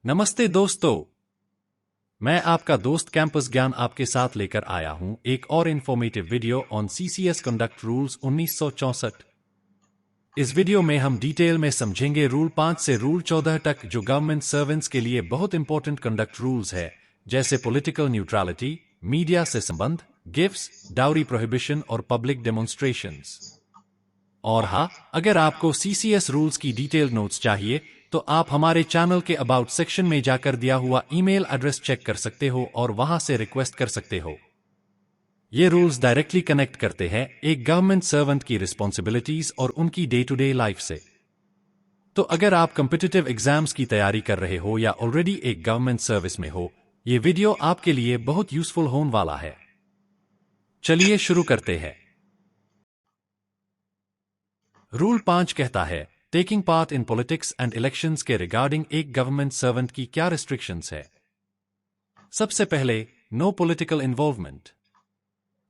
नमस्ते दोस्तों। मैं आपका दोस्त कैंपस ज्ञान आपके साथ लेकर आया हूं एक और informative video on CCS conduct rules 1964। इस वीडियो में हम डिटेल में समझेंगे रूल 5 से रूल 14 तक, जो गवर्नमेंट सर्वेंट्स के लिए बहुत इंपॉर्टेंट कंडक्ट रूल्स है, जैसे पॉलिटिकल न्यूट्रलिटी, मीडिया से संबंध, गिफ्ट्स, डाउरी प्रोहिबिशन और पब्लिक डेमोन्स्ट्रेशंस। और हाँ, अगर आपको सीसीएस रूल्स की डिटेल नोट्स चाहिए तो आप हमारे चैनल के अबाउट सेक्शन में जाकर दिया हुआ ईमेल एड्रेस चेक कर सकते हो और वहां से रिक्वेस्ट कर सकते हो। ये रूल्स डायरेक्टली कनेक्ट करते हैं एक गवर्नमेंट सर्वेंट की रिस्पॉन्सिबिलिटीज और उनकी डे टू डे लाइफ से। तो अगर आप कॉम्पिटिटिव एग्जाम्स की तैयारी कर रहे हो या ऑलरेडी एक गवर्नमेंट सर्विस में हो, ये वीडियो आपके लिए बहुत यूजफुल होने वाला है। चलिए शुरू करते हैं। रूल 5 कहता है taking part in politics and elections के रिगार्डिंग एक गवर्नमेंट सर्वेंट की क्या रिस्ट्रिक्शंस है। सबसे पहले, नो पॉलिटिकल इन्वॉल्वमेंट।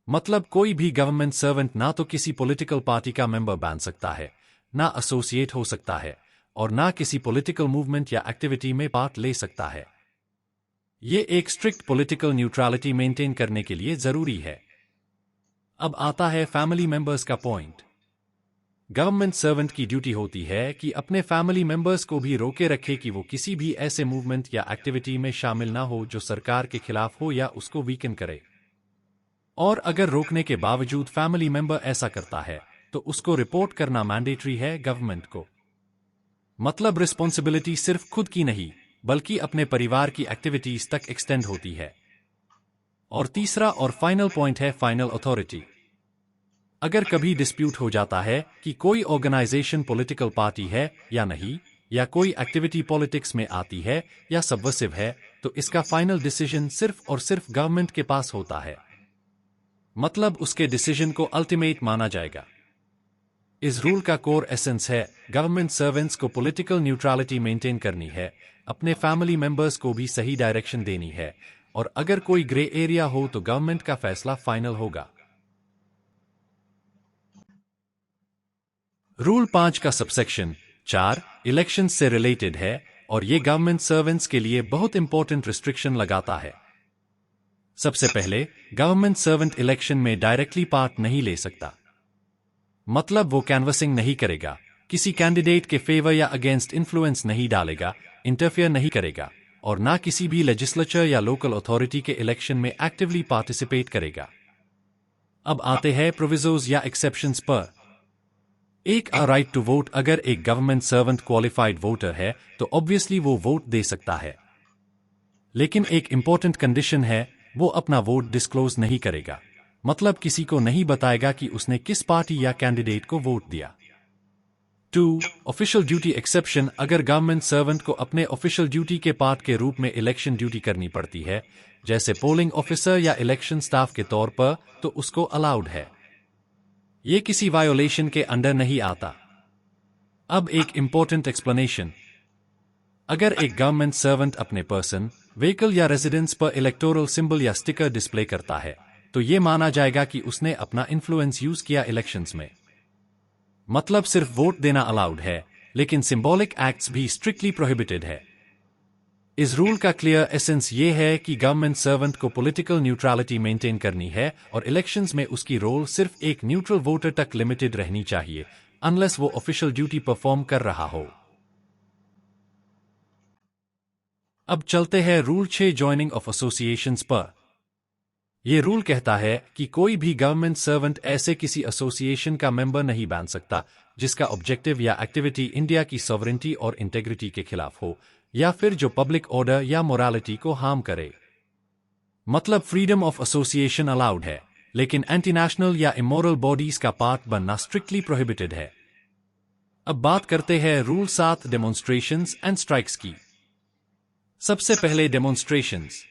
मतलब कोई भी गवर्नमेंट सर्वेंट ना तो किसी पॉलिटिकल पार्टी का मेंबर बन सकता है, ना एसोसिएट हो सकता है और ना किसी पॉलिटिकल मूवमेंट या एक्टिविटी में पार्ट ले सकता है। ये एक स्ट्रिक्ट पॉलिटिकल न्यूट्रलिटी मेंटेन करने के लिए जरूरी है। अब आता है फैमिली मेंबर्स का पॉइंट। गवर्नमेंट सर्वेंट की ड्यूटी होती है कि अपने फैमिली मेंबर्स को भी रोके रखे कि वो किसी भी ऐसे मूवमेंट या एक्टिविटी में शामिल ना हो जो सरकार के खिलाफ हो या उसको वीकन करे। और अगर रोकने के बावजूद फैमिली मेंबर ऐसा करता है तो उसको रिपोर्ट करना मैंडेटरी है गवर्नमेंट को। मतलब रिस्पॉन्सिबिलिटी सिर्फ खुद की नहीं बल्कि अपने परिवार की एक्टिविटीज तक एक्सटेंड होती है। और तीसरा और फाइनल पॉइंट है फाइनल अथॉरिटी। अगर कभी डिस्प्यूट हो जाता है कि कोई ऑर्गेनाइजेशन पॉलिटिकल पार्टी है या नहीं, या कोई एक्टिविटी पॉलिटिक्स में आती है या सबवर्सिव है, तो इसका फाइनल डिसीजन सिर्फ और सिर्फ गवर्नमेंट के पास होता है। मतलब उसके डिसीजन को अल्टीमेट माना जाएगा। इस रूल का कोर एसेंस है गवर्नमेंट सर्वेंट्स को पॉलिटिकल न्यूट्रलिटी मेंटेन करनी है, अपने फैमिली मेंबर्स को भी सही डायरेक्शन देनी है, और अगर कोई ग्रे एरिया हो तो गवर्नमेंट का फैसला फाइनल होगा। रूल 5 का सबसेक्शन 4 इलेक्शन से रिलेटेड है और ये गवर्नमेंट सर्वेंट्स के लिए बहुत इंपॉर्टेंट रिस्ट्रिक्शन लगाता है। सबसे पहले, गवर्नमेंट सर्वेंट इलेक्शन में डायरेक्टली पार्ट नहीं ले सकता। मतलब वो कैनवसिंग नहीं करेगा, किसी कैंडिडेट के फेवर या अगेंस्ट इन्फ्लुएंस नहीं डालेगा, इंटरफेयर नहीं करेगा, और ना किसी भी लेजिस्लेचर या लोकल अथॉरिटी के इलेक्शन में एक्टिवली पार्टिसिपेट करेगा। अब आते हैं प्रोविजोज या एक्सेप्शंस पर। एक राइट टू वोट। अगर एक गवर्नमेंट सर्वेंट क्वालिफाइड वोटर है तो ऑब्वियसली वो वोट दे सकता है, लेकिन एक इंपॉर्टेंट कंडीशन है, वो अपना वोट डिस्क्लोज नहीं करेगा। मतलब किसी को नहीं बताएगा कि उसने किस पार्टी या कैंडिडेट को वोट दिया। 2 ऑफिशियल ड्यूटी एक्सेप्शन। अगर गवर्नमेंट सर्वेंट को अपने ऑफिशियल ड्यूटी के पार्ट के रूप में इलेक्शन ड्यूटी करनी पड़ती है, जैसे पोलिंग ऑफिसर या इलेक्शन स्टाफ के तौर पर, तो उसको अलाउड है। ये किसी वायोलेशन के अंडर नहीं आता। अब एक इंपॉर्टेंट एक्सप्लेनेशन। अगर एक गवर्नमेंट सर्वेंट अपने पर्सन, व्हीकल या रेजिडेंस पर इलेक्टोरल सिंबल या स्टिकर डिस्प्ले करता है, तो ये माना जाएगा कि उसने अपना इन्फ्लुएंस यूज किया इलेक्शंस में। मतलब सिर्फ वोट देना अलाउड है, लेकिन सिंबॉलिक एक्ट्स भी स्ट्रिक्टली प्रोहिबिटेड है। इस रूल का क्लियर एसेंस ये है कि गवर्नमेंट सर्वेंट को पॉलिटिकल न्यूट्रलिटी मेंटेन करनी है और इलेक्शंस में उसकी रोल सिर्फ एक न्यूट्रल वोटर तक लिमिटेड रहनी चाहिए, अनलेस वो ऑफिशियल ड्यूटी परफॉर्म कर रहा हो। अब चलते हैं रूल 6 ज्वाइनिंग ऑफ एसोसिएशंस पर। यह रूल कहता है कि कोई भी गवर्नमेंट सर्वेंट ऐसे किसी एसोसिएशन का मेंबर नहीं बन सकता जिसका ऑब्जेक्टिव या एक्टिविटी इंडिया की सॉवरेनिटी और इंटेग्रिटी के खिलाफ हो, या फिर जो पब्लिक ऑर्डर या मोरालिटी को हार्म करे। मतलब फ्रीडम ऑफ एसोसिएशन अलाउड है, लेकिन एंटी नेशनल या इमोरल बॉडीज का पार्ट बनना स्ट्रिक्टली प्रोहिबिटेड है। अब बात करते हैं रूल 7 डेमोन्स्ट्रेशंस एंड स्ट्राइक्स की। सबसे पहले डेमोन्स्ट्रेशंस।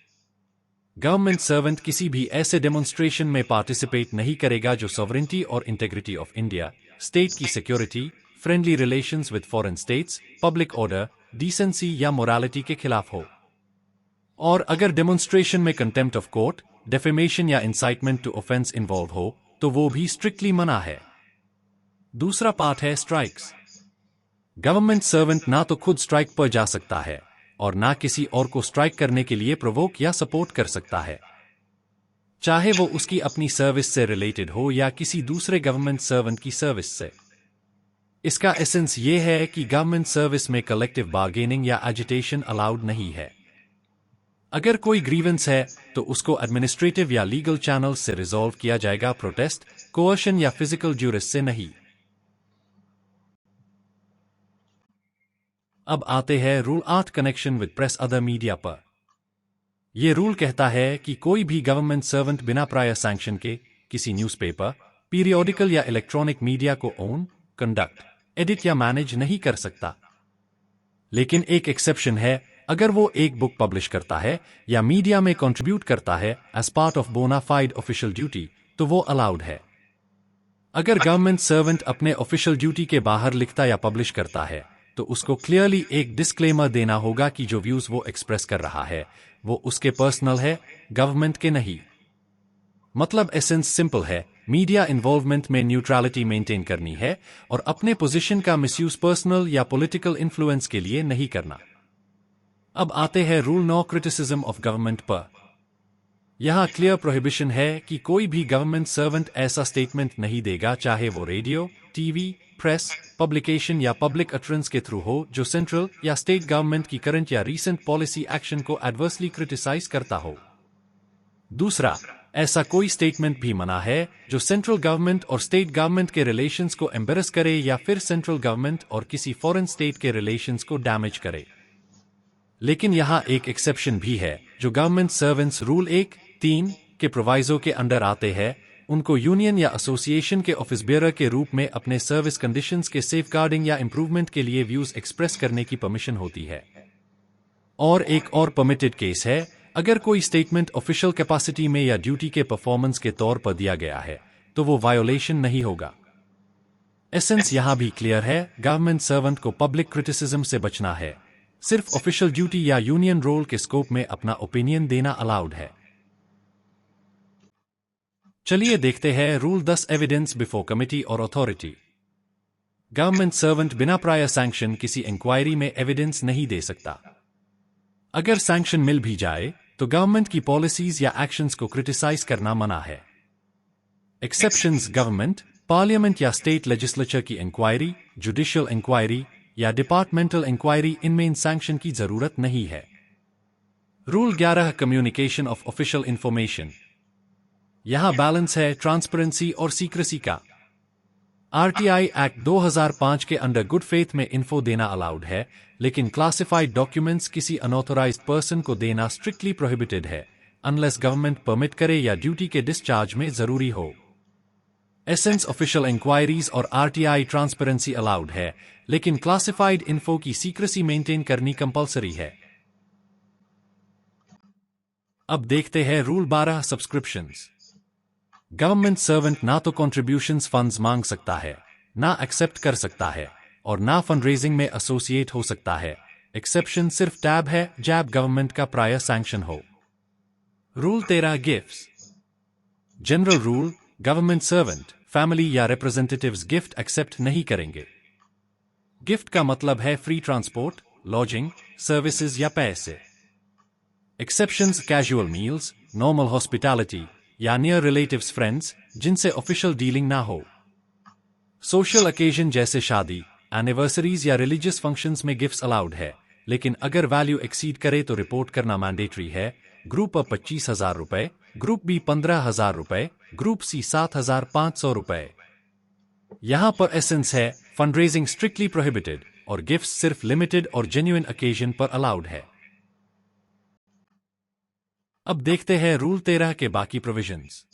गवर्नमेंट सर्वेंट किसी भी ऐसे डेमोन्स्ट्रेशन में पार्टिसिपेट नहीं करेगा जो सॉवरेनिटी और इंटेग्रिटी ऑफ इंडिया, स्टेट की security, friendly relations with foreign states, public order, decency या मोरालिटी के खिलाफ हो। और अगर डेमोन्स्ट्रेशन में कंटेम्प्ट ऑफ कोर्ट, डेफेमेशन या इंसाइटमेंट टू ऑफेंस इन्वॉल्व हो तो वो भी स्ट्रिक्टली मना है। दूसरा पार्ट है स्ट्राइक्स। गवर्नमेंट सर्वेंट ना तो खुद स्ट्राइक पर जा सकता है, और ना किसी और को स्ट्राइक करने के लिए प्रोवोक या सपोर्ट कर सकता है, चाहे वो उसकी अपनी सर्विस से रिलेटेड हो या किसी दूसरे गवर्नमेंट सर्वेंट की सर्विस से। इसका एसेंस ये है कि गवर्नमेंट सर्विस में कलेक्टिव बार्गेनिंग या एजिटेशन अलाउड नहीं है। अगर कोई ग्रीवेंस है तो उसको एडमिनिस्ट्रेटिव या लीगल चैनल से रिजॉल्व किया जाएगा, प्रोटेस्ट, कोअर्शन या फिजिकल ड्यूरेस से नहीं। अब आते हैं rule 8 connection with press other media पर। यह रूल कहता है कि कोई भी गवर्नमेंट सर्वेंट बिना प्रायर सैंक्शन के किसी न्यूज़पेपर, पीरियोडिकल या इलेक्ट्रॉनिक मीडिया को ओन, कंडक्ट, एडिट या मैनेज नहीं कर सकता। लेकिन एक एक्सेप्शन है, अगर वो एक बुक पब्लिश करता है या मीडिया में कंट्रीब्यूट करता है एज पार्ट ऑफ बोना फाइड ऑफिशियल ड्यूटी, तो वो अलाउड है। अगर गवर्नमेंट सर्वेंट अपने ऑफिशियल ड्यूटी के बाहर लिखता या पब्लिश करता है तो उसको क्लियरली एक डिस्क्लेमर देना होगा कि जो व्यूज वो एक्सप्रेस कर रहा है वो उसके पर्सनल है, गवर्नमेंट के नहीं। मतलब एसेंस सिंपल है, मीडिया इन्वॉल्वमेंट में न्यूट्रलिटी मेंटेन करनी है और अपने पोजीशन का मिसयूज पर्सनल या पॉलिटिकल इन्फ्लुएंस के लिए नहीं करना। अब आते हैं रूल 9 क्रिटिसिज्म ऑफ गवर्नमेंट पर। यहां क्लियर प्रोहिबिशन है कि कोई भी गवर्नमेंट सर्वेंट ऐसा स्टेटमेंट नहीं देगा, चाहे वो रेडियो, टीवी, प्रेस, पब्लिकेशन या पब्लिक अटरेंस के थ्रू हो, जो सेंट्रल या स्टेट गवर्नमेंट की करंट या रीसेंट पॉलिसी एक्शन को एडवर्सली क्रिटिसाइज करता हो। दूसरा, ऐसा कोई स्टेटमेंट भी मना है जो सेंट्रल गवर्नमेंट और स्टेट गवर्नमेंट के रिलेशंस को एम्बेरस करे या फिर सेंट्रल गवर्नमेंट और किसी फॉरेन स्टेट के रिलेशंस को डैमेज करे। लेकिन यहां एक एक्सेप्शन भी है, जो गवर्नमेंट सर्वेंट्स रूल 1(3) के प्रोवाइजो के अंडर आते हैं, उनको यूनियन या एसोसिएशन के ऑफिस बेयरर के रूप में अपने सर्विस कंडीशंस के सेफगार्डिंग या इंप्रूवमेंट के लिए व्यूज एक्सप्रेस करने की परमिशन होती है। और एक और परमिटेड केस है, अगर कोई स्टेटमेंट ऑफिशियल कैपेसिटी में या ड्यूटी के परफॉर्मेंस के तौर पर दिया गया है तो वो वायोलेशन नहीं होगा। एसेंस यहां भी क्लियर है, गवर्नमेंट सर्वेंट को पब्लिक क्रिटिसिज्म से बचना है, सिर्फ ऑफिशियल ड्यूटी या यूनियन रोल के स्कोप में अपना ओपिनियन देना अलाउड है। चलिए देखते हैं रूल 10 एविडेंस बिफोर कमिटी और अथॉरिटी। गवर्नमेंट सर्वेंट बिना प्रायर सैंक्शन किसी इंक्वायरी में एविडेंस नहीं दे सकता। अगर सैंक्शन मिल भी जाए तो गवर्नमेंट की पॉलिसीज या एक्शंस को क्रिटिसाइज करना मना है। एक्सेप्शंस गवर्नमेंट, पार्लियामेंट या स्टेट लेजिस्लेचर की इंक्वायरी, जुडिशियल इंक्वायरी या डिपार्टमेंटल इंक्वायरी, इनमें इन सैंक्शन की जरूरत नहीं है। Rule 11 communication of official information. यहां बैलेंस है ट्रांसपेरेंसी और सीक्रेसी का। आरटीआई एक्ट 2005 के अंडर गुड फेथ में इन्फो देना अलाउड है, लेकिन क्लासिफाइड डॉक्यूमेंट्स किसी अनऑथोराइज्ड पर्सन को देना स्ट्रिक्टली प्रोहिबिटेड है, अनलेस गवर्नमेंट परमिट करे या ड्यूटी के डिस्चार्ज में जरूरी हो। एसेंस ऑफिशियल इंक्वायरीज और आरटीआई ट्रांसपेरेंसी अलाउड है, लेकिन क्लासिफाइड इन्फो की सीक्रेसी मेंटेन करनी कंपलसरी है। अब देखते हैं रूल 12 सब्सक्रिप्शंस। गवर्नमेंट सर्वेंट ना तो कंट्रीब्यूशंस फंड्स मांग सकता है, ना एक्सेप्ट कर सकता है और ना फंड रेजिंग में एसोसिएट हो सकता है। एक्सेप्शन सिर्फ टैब है जब गवर्नमेंट का प्रायर सैंक्शन हो। Rule 13 gifts. General rule, government servant, family या रिप्रेजेंटेटिव्स गिफ्ट एक्सेप्ट नहीं करेंगे। गिफ्ट का मतलब है फ्री ट्रांसपोर्ट, लॉजिंग, सर्विसेज या पैसे। Exceptions casual meals, normal hospitality या नियर रिलेटिव्स फ्रेंड्स जिनसे ऑफिशियल डीलिंग ना हो। सोशल ओकेजन जैसे शादी, एनिवर्सरीज या रिलीजियस फंक्शंस में गिफ्ट्स अलाउड है, लेकिन अगर वैल्यू एक्सीड करे तो रिपोर्ट करना मैंडेटरी है। ग्रुप अ 25,000 रुपए, ग्रुप बी 15,000 रुपए, ग्रुप सी 7,500 रुपए। यहां पर एसेंस है, फंडरेजिंग स्ट्रिक्टली प्रोहिबिटेड और गिफ्ट्स सिर्फ लिमिटेड और जेन्युइन ओकेजन पर अलाउड है। अब देखते हैं रूल 13 के बाकी प्रोविजंस।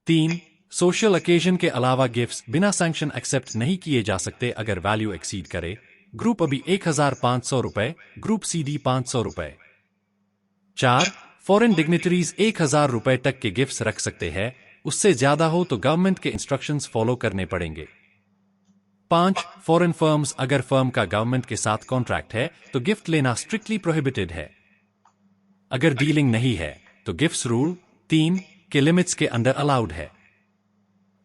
3. सोशल ओकेजन के अलावा गिफ्ट्स बिना सैंक्शन एक्सेप्ट नहीं किए जा सकते अगर वैल्यू एक्सीड करे। ग्रुप अभी 1,500 रुपए, ग्रुप सी डी 500 रुपए। 4. फॉरेन डिग्निटरीज 1,000 रुपए तक के गिफ्ट्स रख सकते हैं, उससे ज्यादा हो तो गवर्नमेंट के इंस्ट्रक्शंस फॉलो करने पड़ेंगे। 5. फॉरेन फर्म्स, अगर फर्म का गवर्नमेंट के साथ कॉन्ट्रैक्ट है तो गिफ्ट लेना स्ट्रिक्टली प्रोहिबिटेड है। अगर डीलिंग नहीं है तो गिफ्ट्स रूल 3 के लिमिट्स के अंडर अलाउड है।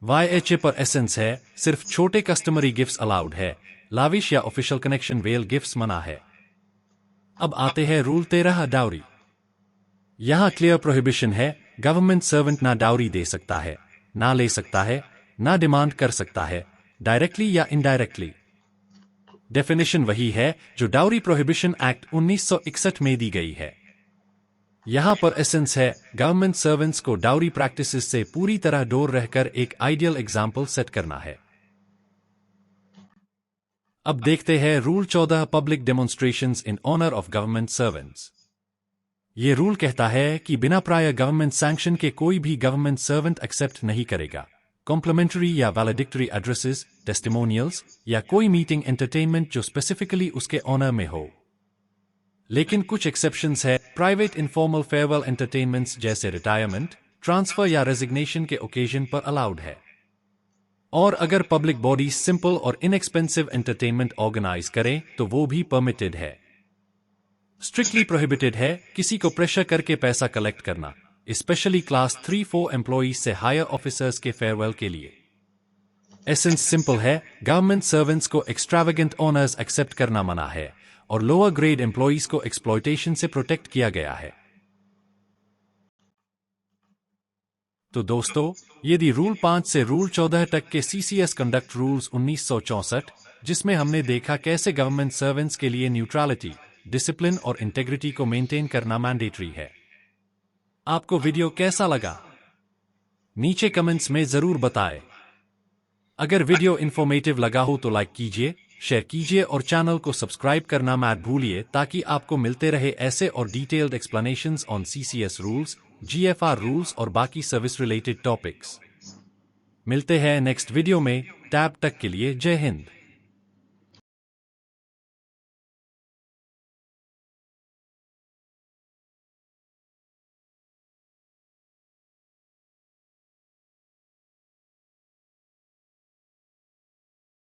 YHA पर एसेंस है, सिर्फ छोटे कस्टमरी गिफ्ट्स अलाउड है, लाविश या ऑफिशियल कनेक्शन वेल गिफ्ट्स मना है। अब आते हैं रूल 13 डाउरी। यहां क्लियर प्रोहिबिशन है, गवर्नमेंट सर्वेंट ना डाउरी दे सकता है, ना ले सकता है, ना डिमांड कर सकता है, डायरेक्टली या इनडायरेक्टली। डेफिनेशन वही है जो डाउरी प्रोहिबिशन एक्ट 1961 में दी गई है। यहां पर एसेंस है, गवर्नमेंट सर्वेंट्स को डाउरी प्रैक्टिसेस से पूरी तरह दूर रहकर एक आइडियल एग्जाम्पल सेट करना है। अब देखते हैं rule 14 public demonstrations in honour of government servants. ये रूल कहता है कि बिना प्रायर गवर्नमेंट सैंक्शन के कोई भी गवर्नमेंट सर्वेंट एक्सेप्ट नहीं करेगा कॉम्प्लीमेंट्री या वैलिडिक्टरी एड्रेसेस, टेस्टिमोनियल्स या कोई मीटिंग एंटरटेनमेंट जो स्पेसिफिकली उसके ऑनर में हो। लेकिन कुछ एक्सेप्शंस है, प्राइवेट इनफॉर्मल फेयरवेल एंटरटेनमेंट्स जैसे रिटायरमेंट, ट्रांसफर या रेजिग्नेशन के ओकेजन पर अलाउड है। और अगर पब्लिक बॉडी सिंपल और इनएक्सपेंसिव एंटरटेनमेंट ऑर्गेनाइज करें तो वो भी परमिटेड है। स्ट्रिक्टली प्रोहिबिटेड है किसी को प्रेशर करके पैसा कलेक्ट करना, स्पेशली क्लास 3-4 एम्प्लॉइज से हायर ऑफिसर्स के फेयरवेल के लिए। एसेंस सिंपल है, गवर्नमेंट सर्वेंट्स को एक्स्ट्रावेगेंट ऑनर्स एक्सेप्ट करना मना है और लोअर ग्रेड एम्प्लॉइज को एक्सप्लॉयटेशन से प्रोटेक्ट किया गया है। तो दोस्तों, यदि रूल 5 से रूल 14 तक के सीसीएस कंडक्ट रूल्स 1964, जिसमें हमने देखा कैसे गवर्नमेंट सर्वेंट्स के लिए न्यूट्रलिटी, डिसिप्लिन और इंटेग्रिटी को मेंटेन करना मैंडेटरी है। आपको वीडियो कैसा लगा? नीचे कमेंट्स में जरूर बताएं। अगर वीडियो इंफॉर्मेटिव लगा हो तो लाइक कीजिए, शेयर कीजिए और चैनल को सब्सक्राइब करना मत भूलिए ताकि आपको मिलते रहे ऐसे और detailed explanations on CCS rules, GFR rules और बाकी सर्विस रिलेटेड टॉपिक्स। मिलते हैं नेक्स्ट वीडियो में, तब तक के लिए जय हिंद।